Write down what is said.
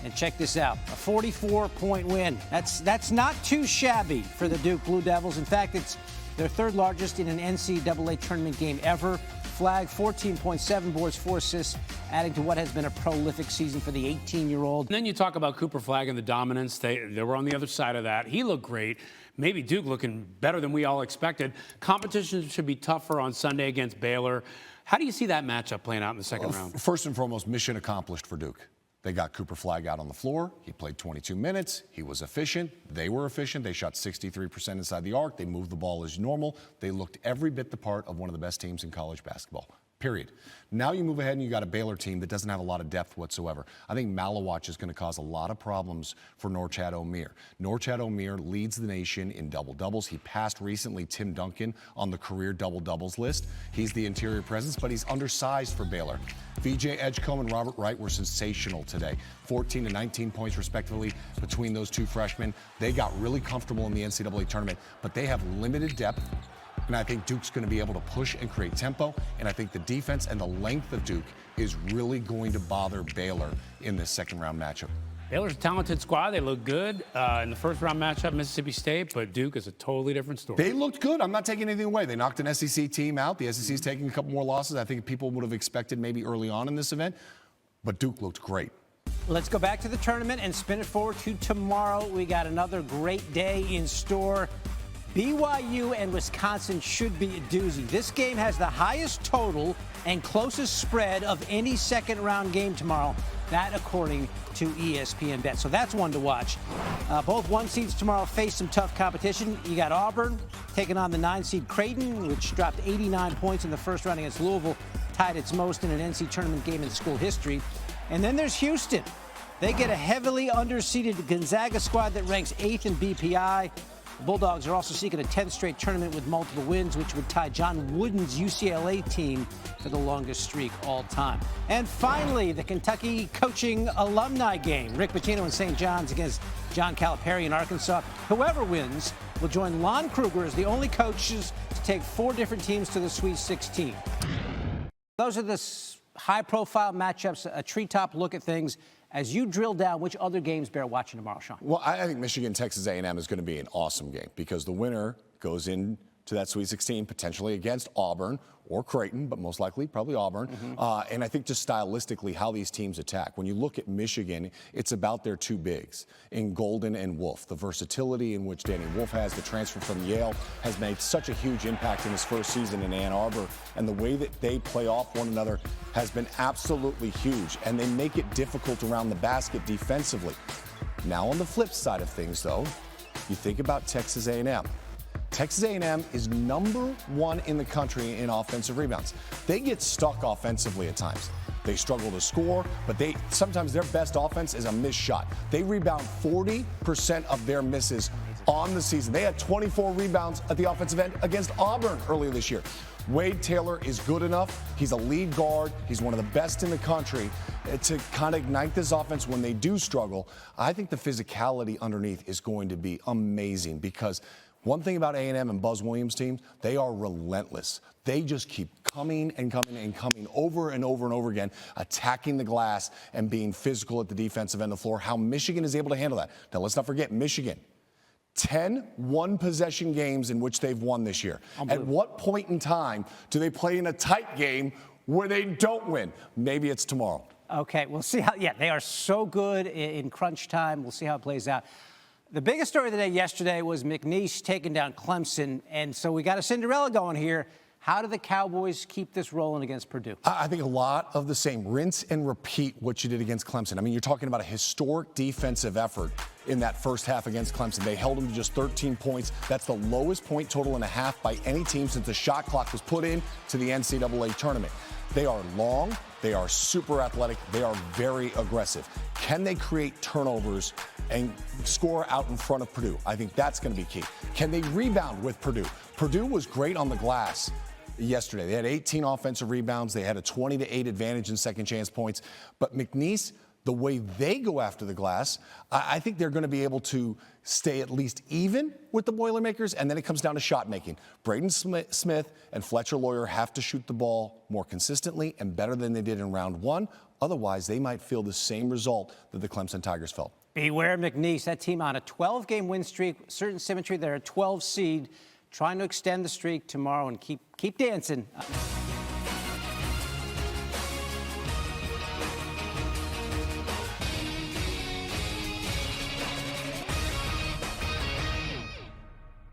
And check this out, a 44-point win. That's not too shabby for the Duke Blue Devils. In fact, it's their third largest in an NCAA tournament game ever. Flagg, 14.7 boards, 4 assists, adding to what has been a prolific season for the 18-year-old. And then you talk about Cooper Flagg and the dominance. They were on the other side of that. He looked great. Maybe Duke looking better than we all expected. Competition should be tougher on Sunday against Baylor. How do you see that matchup playing out in the second round? First and foremost, mission accomplished for Duke. They got Cooper Flagg out on the floor. He played 22 minutes. He was efficient. They were efficient. They shot 63% inside the arc. They moved the ball as normal. They looked every bit the part of one of the best teams in college basketball. Period. Now you move ahead and you got a Baylor team that doesn't have a lot of depth whatsoever. I think Malawach is going to cause a lot of problems for Norchad Omier. Norchad Omier leads the nation in double-doubles. He passed recently Tim Duncan on the career double-doubles list. He's the interior presence, but he's undersized for Baylor. VJ Edgecombe and Robert Wright were sensational today. 14 and 19 points respectively between those two freshmen. They got really comfortable in the NCAA tournament, but they have limited depth. And I think Duke's going to be able to push and create tempo. And I think the defense and the length of Duke is really going to bother Baylor in this second round matchup. Baylor's a talented squad. They look good in the first round matchup, Mississippi State, but Duke is a totally different story. They looked good. I'm not taking anything away. They knocked an SEC team out. The SEC is taking a couple more losses. I think people would have expected maybe early on in this event, but Duke looked great. Let's go back to the tournament and spin it forward to tomorrow. We got another great day in store. BYU and Wisconsin should be a doozy. This game has the highest total and closest spread of any second-round game tomorrow. That according to ESPN Bet. So that's one to watch. Both 1 seeds tomorrow face some tough competition. You got Auburn taking on the 9-seed Creighton, which dropped 89 points in the first round against Louisville, tied its most in an NCAA tournament game in school history. And then there's Houston. They get a heavily underseeded Gonzaga squad that ranks 8th in BPI. The Bulldogs are also seeking a 10th straight tournament with multiple wins, which would tie John Wooden's UCLA team for the longest streak all time. And finally, the Kentucky coaching alumni game. Rick Pitino and St. John's against John Calipari in Arkansas. Whoever wins will join Lon Kruger as the only coaches to take 4 different teams to the Sweet 16. Those are the high-profile matchups, a treetop look at things. As you drill down, which other games bear watching tomorrow, Sean? Well, I think Michigan, Texas A&M is going to be an awesome game because the winner goes into that Sweet 16 potentially against Auburn or Creighton, but most likely probably Auburn. And I think just stylistically how these teams attack. When you look at Michigan, it's about their 2 bigs in Golden and Wolf. The versatility in which Danny Wolf has, the transfer from Yale, has made such a huge impact in his first season in Ann Arbor. And the way that they play off one another has been absolutely huge. And they make it difficult around the basket defensively. Now on the flip side of things, though, you think about Texas A&M. Texas A&M is #1 in the country in offensive rebounds. They get stuck offensively at times. They struggle to score, but sometimes their best offense is a missed shot. They rebound 40% of their misses on the season. They had 24 rebounds at the offensive end against Auburn earlier this year. Wade Taylor is good enough. He's a lead guard. He's one of the best in the country to kind of ignite this offense when they do struggle. I think the physicality underneath is going to be amazing because one thing about A&M and Buzz Williams' teams, they are relentless. They just keep coming and coming and coming over and over and over again, attacking the glass and being physical at the defensive end of the floor. How Michigan is able to handle that. Now, let's not forget Michigan. 10 one-possession games in which they've won this year. At what point in time do they play in a tight game where they don't win? Maybe it's tomorrow. Okay, we'll see how, they are so good in crunch time. We'll see how it plays out. The biggest story of the day yesterday was McNeese taking down Clemson, and so we got a Cinderella going here. How do the Cowboys keep this rolling against Purdue? I think a lot of the same. Rinse and repeat what you did against Clemson. I mean, you're talking about a historic defensive effort in that first half against Clemson. They held them to just 13 points. That's the lowest point total and a half by any team since the shot clock was put in to the NCAA tournament. They are long. They are super athletic. They are very aggressive. Can they create turnovers and score out in front of Purdue? I think that's going to be key. Can they rebound with Purdue? Purdue was great on the glass yesterday. They had 18 offensive rebounds. They had a 20-8 advantage in second chance points. But McNeese, the way they go after the glass, I think they're going to be able to stay at least even with the Boilermakers, and then it comes down to shot making. Braden Smith and Fletcher Lawyer have to shoot the ball more consistently and better than they did in round one. Otherwise, they might feel the same result that the Clemson Tigers felt. Beware McNeese, that team on a 12-game win streak, certain symmetry. They're a 12 seed, trying to extend the streak tomorrow and keep dancing.